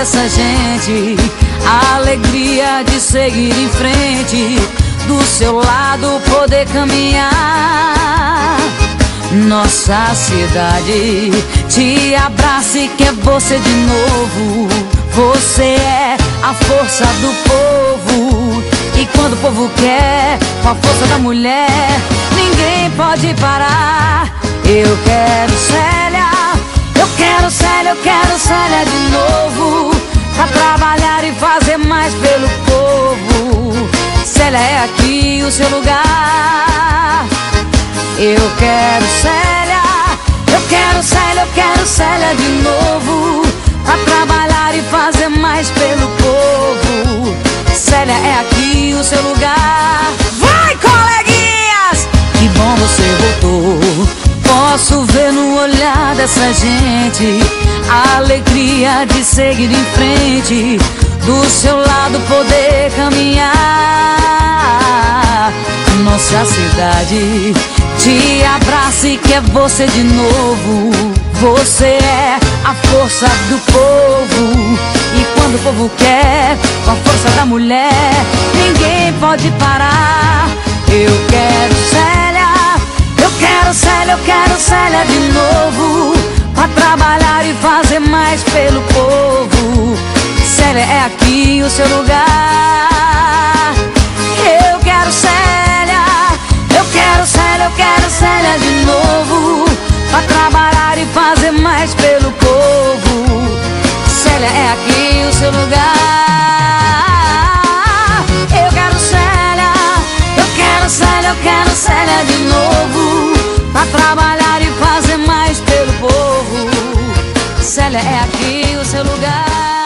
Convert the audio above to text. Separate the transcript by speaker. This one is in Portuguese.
Speaker 1: dessa gente, a alegria de seguir em frente, do seu lado poder caminhar. Nossa cidade te abraça e quer você de novo. Você é a força do povo, e quando o povo quer, com a força da mulher, ninguém pode parar. Eu quero Célia, eu quero Célia, eu quero Célia de novo, pra trabalhar e fazer mais pelo povo. Célia, é aqui o seu lugar. Eu quero Célia, eu quero Célia, eu quero Célia de novo, pra trabalhar e fazer mais pelo povo. Célia, é aqui o seu lugar. Vai, coleguinhas! Que bom você voltou. Posso ver no olhar dessa gente a alegria de seguir em frente, do seu lado poder caminhar. Nossa cidade te abraça e quer você de novo. Você é a força do povo, e quando o povo quer, com a força da mulher, ninguém pode parar. Eu quero Célia, eu quero Célia, eu quero Célia de novo, pra trabalhar e fazer mais pelo povo. Célia, é aqui o seu lugar. Eu quero Célia, eu quero Célia, eu quero Célia de novo, pra trabalhar e fazer mais pelo povo. Célia, é aqui o seu lugar. Eu quero Célia, eu quero Célia, eu quero Célia de novo, pra trabalhar e fazer mais pelo povo. Célia, é aqui o seu lugar.